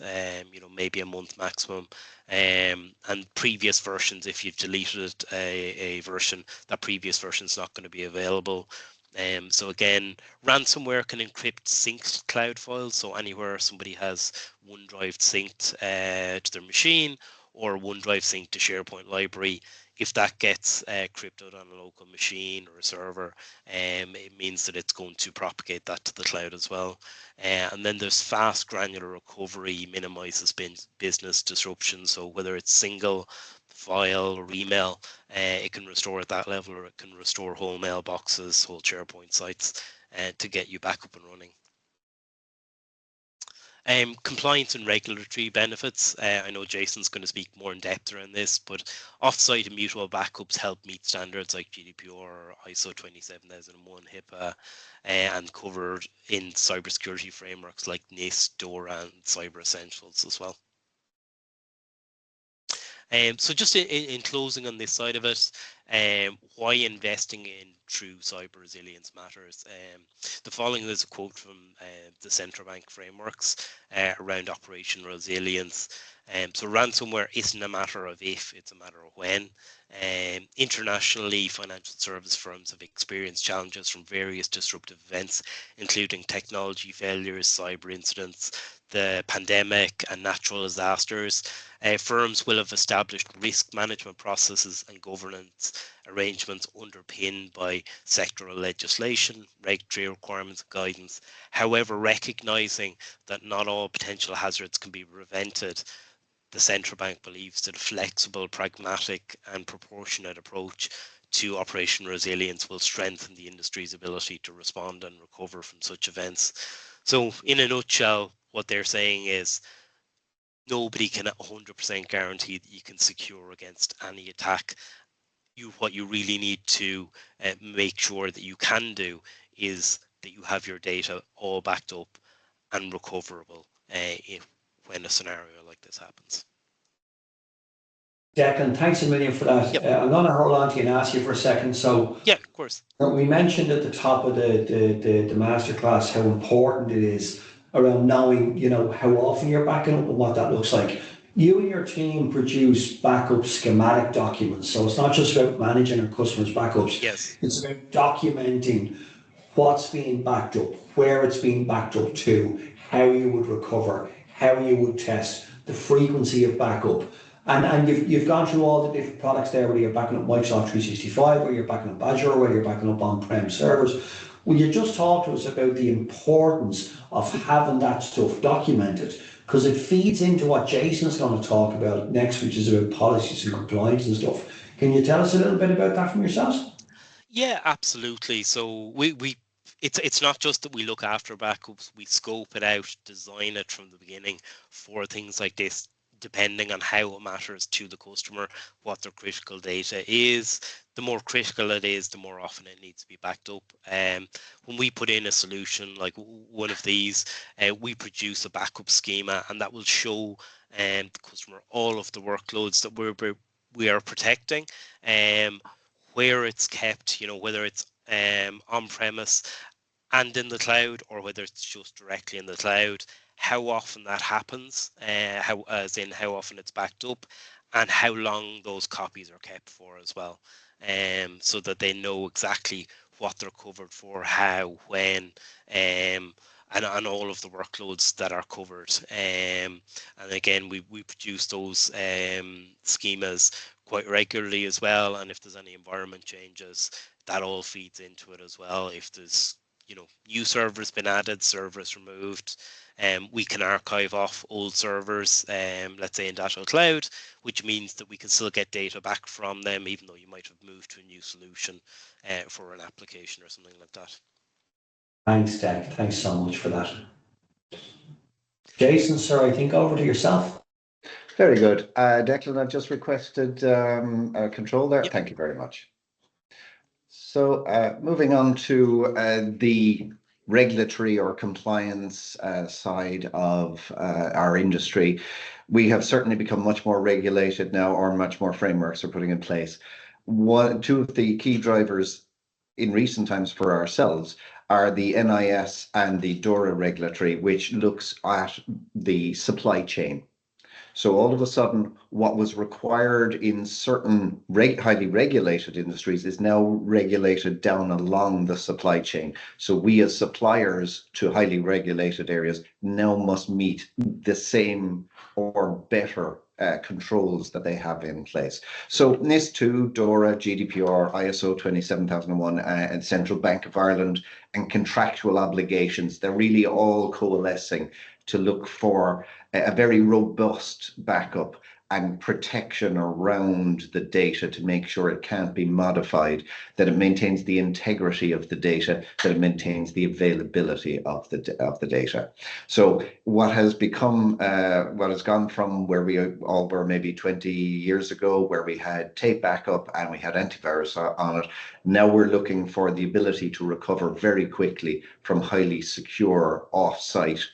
S3: maybe a month maximum. And previous versions, if you've deleted a version, that previous version is not going to be available. So again, ransomware can encrypt synced cloud files. So anywhere somebody has OneDrive synced to their machine, or OneDrive synced to SharePoint library, if that gets cryptoed on a local machine or a server, it means that it's going to propagate that to the cloud as well. And then there's fast granular recovery, minimizes business disruption. So whether it's single file or email, it can restore at that level, or it can restore whole mailboxes, whole SharePoint sites to get you back up and running. Compliance and regulatory benefits. I know Jason's going to speak more in depth around this, but off-site immutable backups help meet standards like GDPR, ISO 27001, HIPAA, and covered in cybersecurity frameworks like NIST, DORA, and Cyber Essentials as well. So just in closing on this side of it, why investing in true cyber resilience matters. The following is a quote from the central bank frameworks around operational resilience. So ransomware isn't a matter of if, it's a matter of when. Internationally, financial service firms have experienced challenges from various disruptive events, including technology failures, cyber incidents, the pandemic, and natural disasters. Firms will have established risk management processes and governance arrangements underpinned by sectoral legislation, regulatory requirements, and guidance. However, recognizing that not all potential hazards can be prevented, the central bank believes that a flexible, pragmatic, and proportionate approach to operational resilience will strengthen the industry's ability to respond and recover from such events. So, in a nutshell, what they're saying is nobody can 100% guarantee that you can secure against any attack. What you really need to make sure that you can do is that you have your data all backed up and recoverable when a scenario like this happens.
S1: Declan, thanks a million for that.
S3: Yep.
S1: I'm going to hold on to you and ask you for a second. So,
S3: yeah, of course.
S1: We mentioned at the top of the masterclass how important it is around knowing, how often you're backing up and what that looks like. You and your team produce backup schematic documents. So it's not just about managing our customers' backups.
S3: Yes.
S1: It's about documenting what's being backed up, where it's being backed up to, how you would recover, how you would test, the frequency of backup. And you've gone through all the different products there, whether you're backing up Microsoft 365, whether you're backing up Azure, whether you're backing up on-prem servers. Will you just talk to us about the importance of having that stuff documented? Because it feeds into what Jason's going to talk about next, which is about policies and compliance and stuff. Can you tell us a little bit about that from yourselves?
S3: Yeah, absolutely. So it's not just that we look after backups, we scope it out, design it from the beginning for things like this, depending on how it matters to the customer, what their critical data is. The more critical it is, the more often it needs to be backed up. When we put in a solution like one of these, we produce a backup schema, and that will show the customer all of the workloads that we are protecting, where it's kept, whether it's on-premise and in the cloud, or whether it's just directly in the cloud, how often that happens, how often it's backed up, and how long those copies are kept for as well, so that they know exactly what they're covered for, how, when, and all of the workloads that are covered. And again, we produce those schemas quite regularly as well. And if there's any environment changes, that all feeds into it as well. If there's new servers been added, servers removed, we can archive off old servers, let's say in Datto Cloud, which means that we can still get data back from them, even though you might have moved to a new solution for an application or something like that.
S1: Thanks, Dec. Thanks so much for that. Jason, sir, I think over to yourself.
S4: Very good. Declan, I've just requested control there. Yep. Thank you very much. So moving on to the regulatory or compliance side of our industry, we have certainly become much more regulated now, or much more frameworks are putting in place. Two of the key drivers in recent times for ourselves are the NIS and the DORA regulatory, which looks at the supply chain. So all of a sudden, what was required in certain highly regulated industries is now regulated down along the supply chain. So we as suppliers to highly regulated areas now must meet the same or better controls that they have in place. So NIS2, DORA, GDPR, ISO 27001, and Central Bank of Ireland, and contractual obligations, they're really all coalescing to look for a very robust backup and protection around the data to make sure it can't be modified, that it maintains the integrity of the data, that it maintains the availability of the data. So what has become, what has gone from where we all were maybe 20 years ago, where we had tape backup and we had antivirus on it, now we're looking for the ability to recover very quickly from highly secure off-site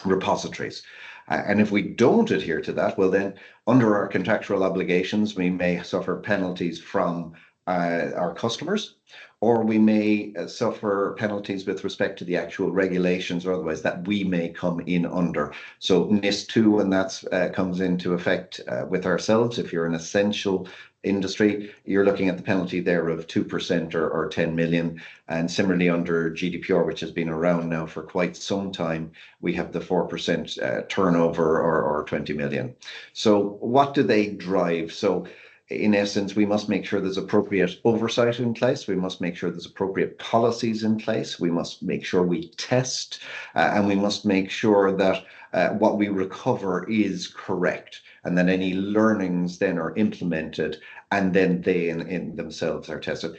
S4: repositories. And if we don't adhere to that, well then, under our contractual obligations, we may suffer penalties from our customers, or we may suffer penalties with respect to the actual regulations or otherwise that we may come in under. So NIS2, when that comes into effect with ourselves, if you're an essential industry, you're looking at the penalty there of 2% or 10 million. And similarly under GDPR, which has been around now for quite some time, we have the 4% turnover or 20 million. So what do they drive? So in essence, we must make sure there's appropriate oversight in place. We must make sure there's appropriate policies in place. We must make sure we test, and we must make sure that what we recover is correct, and then any learnings then are implemented, and then they in themselves are tested.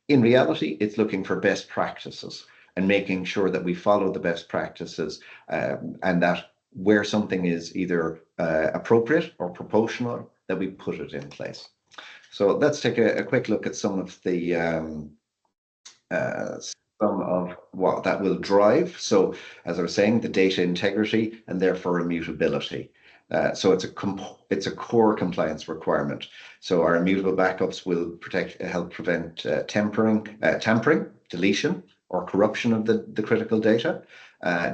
S4: In reality, it's looking for best practices and making sure that we follow the best practices, and that where something is either appropriate or proportional, that we put it in place. So let's take a quick look at some of the some of what that will drive. So as I was saying, the data integrity and therefore immutability. So it's a core compliance requirement. So our immutable backups will help prevent tampering, deletion, or corruption of the critical data.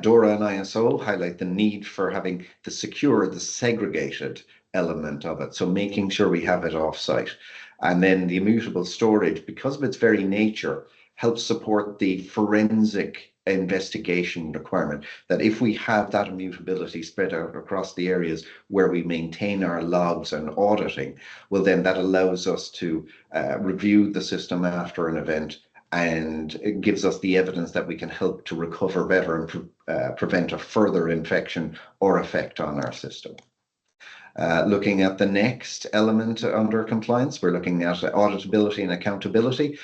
S4: DORA and ISO highlight the need for having the secure, the segregated element of it. So making sure we have it off-site. And then the immutable storage, because of its very nature, helps support the forensic investigation requirement, that if we have that immutability spread out across the areas where we maintain our logs and auditing, well then that allows us to review the system after an event, and it gives us the evidence that we can help to recover better and prevent a further infection or effect on our system. Looking at the next element under compliance, we're looking at auditability and accountability.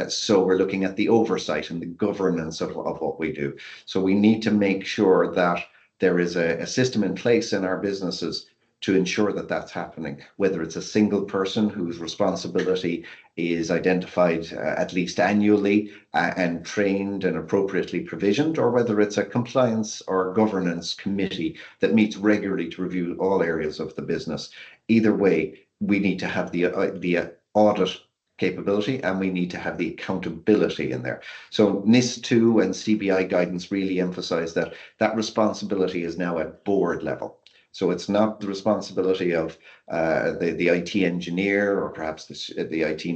S4: So we're looking at the oversight and the governance of what we do. So we need to make sure that there is a system in place in our businesses to ensure that that's happening, whether it's a single person whose responsibility is identified at least annually and trained and appropriately provisioned, or whether it's a compliance or governance committee that meets regularly to review all areas of the business. Either way, we need to have the audit capability, and we need to have the accountability in there. So NIS2 and CBI guidance really emphasize that responsibility is now at board level. So it's not the responsibility of the IT engineer or perhaps the IT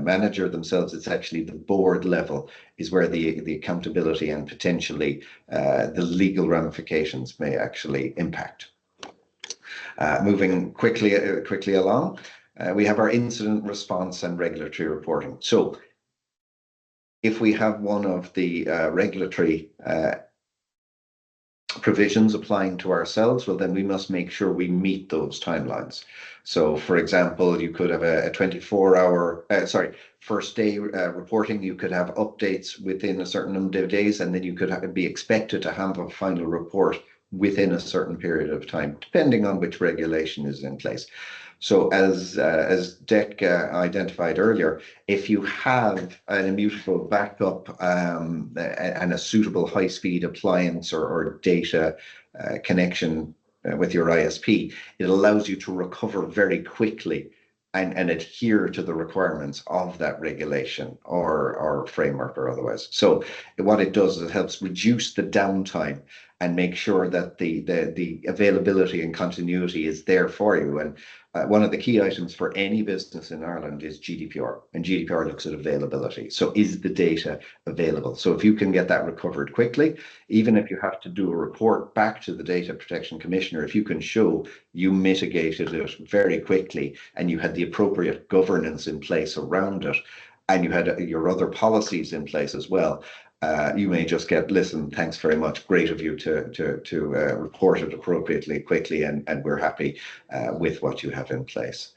S4: manager themselves. It's actually the board level is where the accountability and potentially the legal ramifications may actually impact. Moving quickly along, we have our incident response and regulatory reporting. So if we have one of the regulatory provisions applying to ourselves, well, then we must make sure we meet those timelines. So, for example, you could have a 24-hour, first day reporting. You could have updates within a certain number of days, and then you could be expected to have a final report within a certain period of time, depending on which regulation is in place. So as Dec identified earlier, if you have an immutable backup and a suitable high-speed appliance or data connection with your ISP, it allows you to recover very quickly and adhere to the requirements of that regulation or framework or otherwise. So what it does is it helps reduce the downtime and make sure that the availability and continuity is there for you. And one of the key items for any business in Ireland is GDPR, and GDPR looks at availability. So is the data available? So if you can get that recovered quickly, even if you have to do a report back to the Data Protection Commissioner, if you can show you mitigated it very quickly and you had the appropriate governance in place around it, and you had your other policies in place as well, you may just get, listen, thanks very much, great of you to report it appropriately, quickly, and we're happy with what you have in place.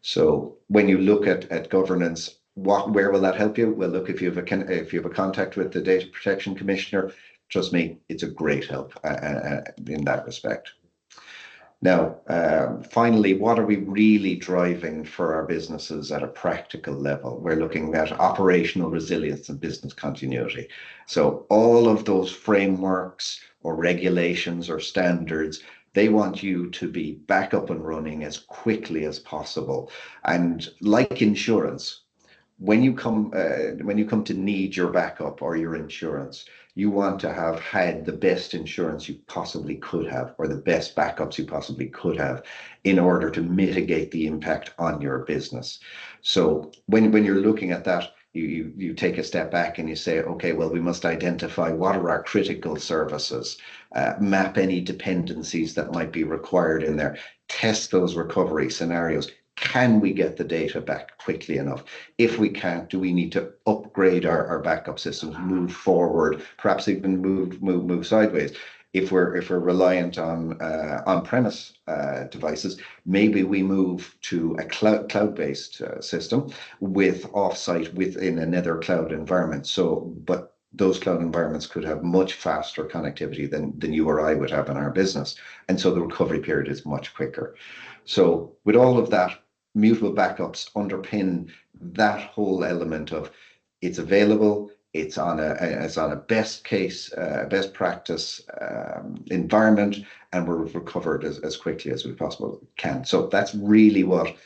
S4: So when you look at governance, where will that help you? Well, look, if you have a contact with the Data Protection Commissioner, trust me, it's a great help in that respect. Now, finally, what are we really driving for our businesses at a practical level? We're looking at operational resilience and business continuity. So all of those frameworks or regulations or standards, they want you to be back up and running as quickly as possible. And like insurance, when you come to need your backup or your insurance, you want to have had the best insurance you possibly could have, or the best backups you possibly could have, in order to mitigate the impact on your business. So when you're looking at that, you take a step back and you say, okay, well, we must identify what are our critical services, map any dependencies that might be required in there, test those recovery scenarios. Can we get the data back quickly enough? If we can't, do we need to upgrade our backup systems, move forward, perhaps even move sideways? If we're reliant on on-premise devices, maybe we move to a cloud-based system with offsite within another cloud environment. So, but those cloud environments could have much faster connectivity than you or I would have in our business, and so the recovery period is much quicker. So with all of that, mutable backups underpin that whole element of it's available, it's on a best practice environment, and we're recovered as quickly as we possibly can. So that's really what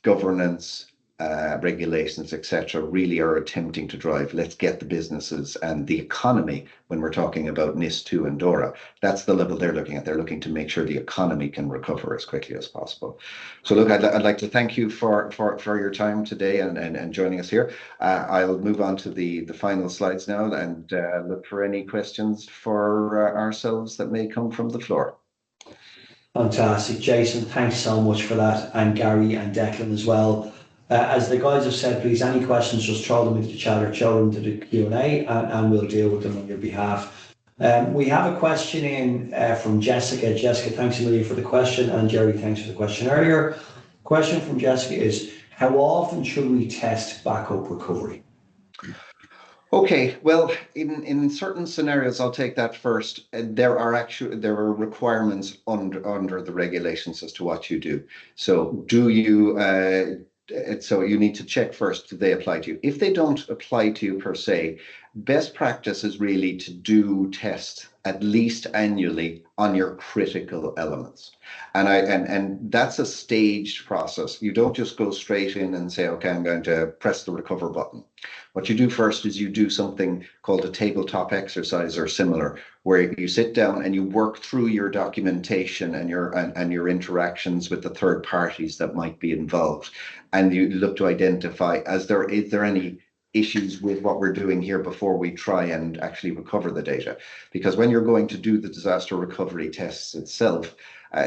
S4: governance, regulations, etc., really are attempting to drive. Let's get the businesses and the economy, when we're talking about NIS2 and DORA, that's the level they're looking at. They're looking to make sure the economy can recover as quickly as possible. So look, I'd like to thank you for your time today and joining us here. I'll move on to the final slides now and look for any questions for ourselves that may come from the floor.
S1: Fantastic. Jason, thanks so much for that, and Gary and Declan as well. As the guys have said, please, any questions, just throw them into the chat or throw them to the Q&A, and we'll deal with them on your behalf. We have a question in from Jessica. Jessica, thanks a million for the question, and Jerry, thanks for the question earlier. Question from Jessica is, how often should we test backup recovery?
S4: Okay, well, in certain scenarios, I'll take that first. There are requirements under the regulations as to what you do. So so you need to check first, do they apply to you? If they don't apply to you per se, best practice is really to do tests at least annually on your critical elements. And that's a staged process. You don't just go straight in and say, okay, I'm going to press the recover button. What you do first is you do something called a tabletop exercise or similar, where you sit down and you work through your documentation and your interactions with the third parties that might be involved. And you look to identify, is there any issues with what we're doing here before we try and actually recover the data? Because when you're going to do the disaster recovery tests itself,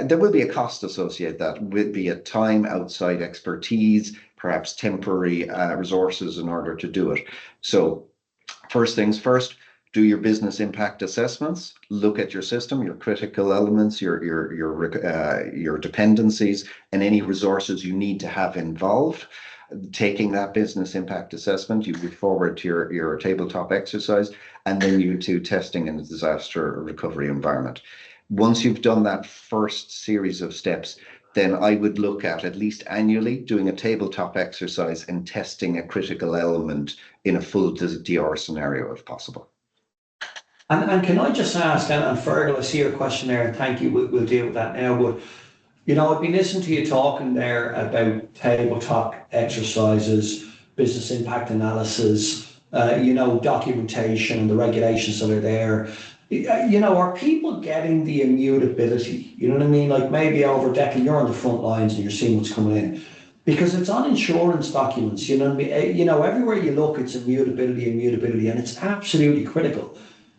S4: there will be a cost associated that with be it time, outside expertise, perhaps temporary resources in order to do it. So first things first, do your business impact assessments, look at your system, your critical elements, your dependencies, and any resources you need to have involved. Taking that business impact assessment, you move forward to your tabletop exercise, and then you to testing in a disaster recovery environment. Once you've done that first series of steps, then I would look at least annually doing a tabletop exercise and testing a critical element in a full DR scenario if possible.
S1: And can I just ask, and Fergal, I see your question there, and thank you, we'll deal with that now, but you know, I've been listening to you talking there about tabletop exercises, business impact analysis, you know, documentation and the regulations that are there. You know, are people getting the immutability? You know what I mean? Like maybe over Declan, you're on the front lines and you're seeing what's coming in. Because it's on insurance documents, you know what I mean? You know, everywhere you look, it's immutability, and it's absolutely critical.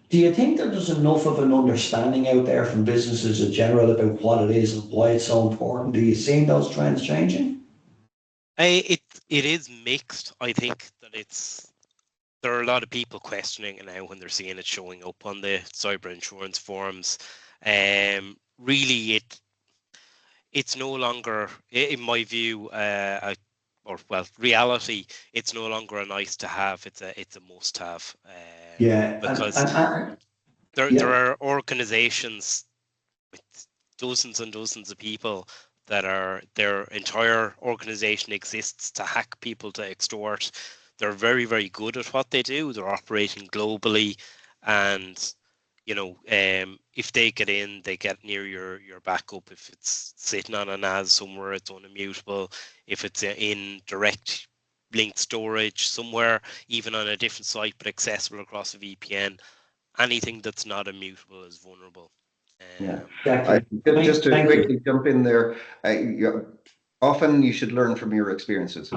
S1: Do you think that there's enough of an understanding out there from businesses in general about what it is and why it's so important? Do you see those trends changing?
S3: It is mixed. I think that there are a lot of people questioning it now when they're seeing it showing up on the cyber insurance forums. Really, it's no longer, in my view, reality, it's no longer a nice to have. It's a must have. Because there are organizations with dozens and dozens of people that their entire organization exists to hack people, to extort. They're very, very good at what they do. They're operating globally, and you know, if they get in, they get near your backup. If it's sitting on a NAS somewhere, it's unimmutable. If it's in direct linked storage somewhere, even on a different site but accessible across a VPN, anything that's not immutable is vulnerable.
S4: Just to quickly jump in there, often you should learn from your experiences.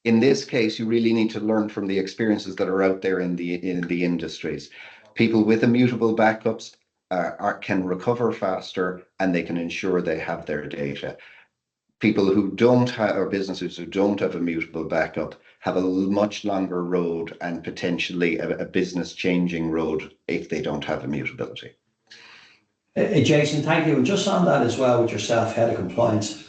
S4: In this case, you really need to learn from the experiences that are out there in the industries. People with immutable backups can recover faster, and they can ensure they have their data. People who don't have, or businesses who don't have immutable backup, have a much longer road and potentially a business changing road if they don't have immutability.
S1: Jason, thank you. And just on that as well, with yourself, head of compliance,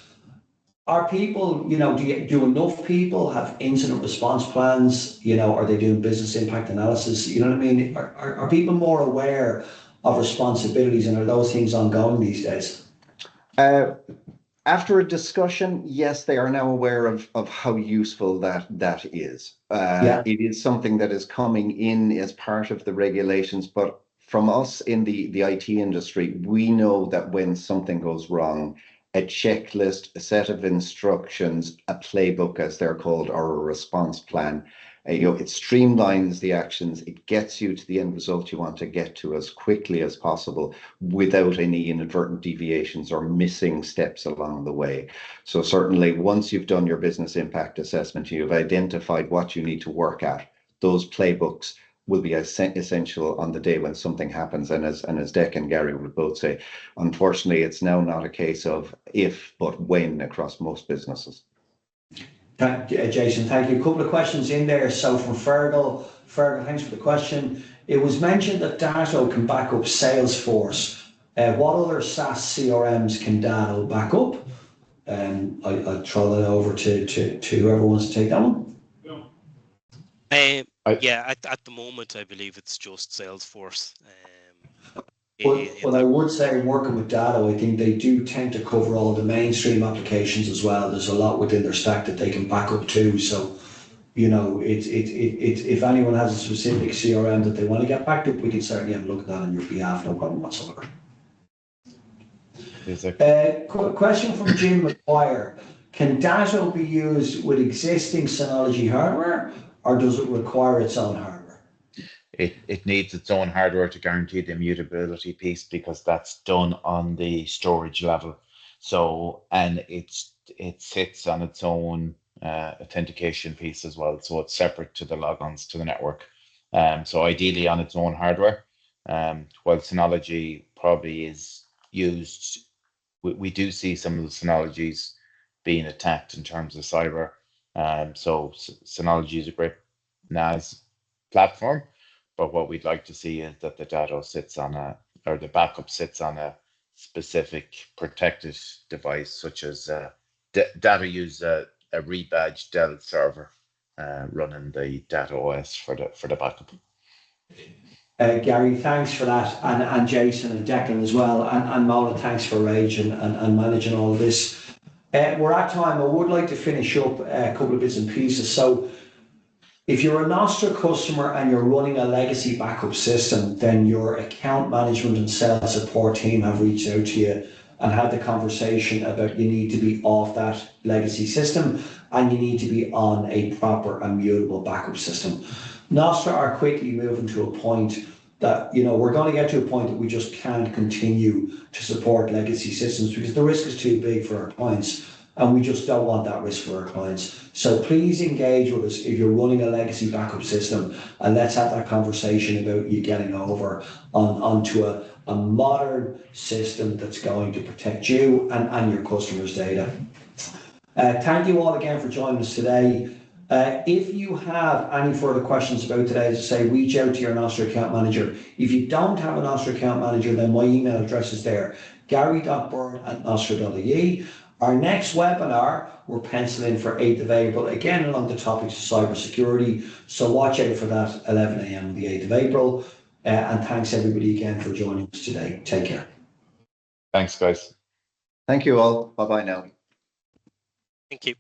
S1: are people, you know, do enough people have incident response plans? You know, are they doing business impact analysis? You know what I mean? Are people more aware of responsibilities, and are those things ongoing these days?
S4: After a discussion, yes, they are now aware of how useful that is. It is something that is coming in as part of the regulations, but from us in the IT industry, we know that when something goes wrong, a checklist, a set of instructions, a playbook, as they're called, or a response plan, you know, it streamlines the actions. It gets you to the end result you want to get to as quickly as possible without any inadvertent deviations or missing steps along the way. So certainly once you've done your business impact assessment, you've identified what you need to work at, those playbooks will be essential on the day when something happens. And as Dec and Gary would both say, unfortunately, it's now not a case of if, but when across most businesses.
S1: Jason, thank you. A couple of questions in there. So from Fergal, thanks for the question. It was mentioned that Datto can back up Salesforce. What other SaaS CRMs can Datto back up? I'll throw that over to whoever wants to take that one.
S3: At the moment, I believe it's just Salesforce.
S1: But I would say, working with Datto, I think they do tend to cover all the mainstream applications as well. There's a lot within their stack that they can back up too. So, you know, if anyone has a specific CRM that they want to get backed up, we can certainly have a look at that on your behalf, no problem whatsoever. Question from Jim McGuire. Can Datto be used with existing Synology hardware, or does it require its own hardware?
S2: It needs its own hardware to guarantee the immutability piece, because that's done on the storage level. So, and it sits on its own authentication piece as well. So it's separate to the logons to the network. So ideally on its own hardware. While Synology probably is used, we do see some of the Synologies being attacked in terms of cyber. So Synology is a great NAS platform, but what we'd like to see is that the Datto sits on the backup sits on a specific protected device, such as Datto use a rebadged Dell server running the Datto OS for the backup.
S1: Gary, thanks for that, and Jason and Declan as well, and Mona, thanks for Rage and managing all of this. We're at time. I would like to finish up a couple of bits and pieces. So if you're a Nostra customer and you're running a legacy backup system, then your account management and sales support team have reached out to you and had the conversation about you need to be off that legacy system and you need to be on a proper immutable backup system. Nostra are quickly moving to a point that, you know, we're going to get to a point that we just can't continue to support legacy systems because the risk is too big for our clients, and we just don't want that risk for our clients. So please engage with us if you're running a legacy backup system, and let's have that conversation about you getting over onto a modern system that's going to protect you and your customers' data. Thank you all again for joining us today. If you have any further questions about today, as I say, reach out to your Nostra account manager. If you don't have a Nostra account manager, then my email address is there, gary.byrne@nostra.ie. Our next webinar, we're penciling for 8th of April, again along the topics of cybersecurity. So watch out for that, 11 a.m. on the 8th of April. And thanks everybody again for joining us today. Take care.
S2: Thanks, guys.
S4: Thank you all. Bye-bye now.
S3: Thank you.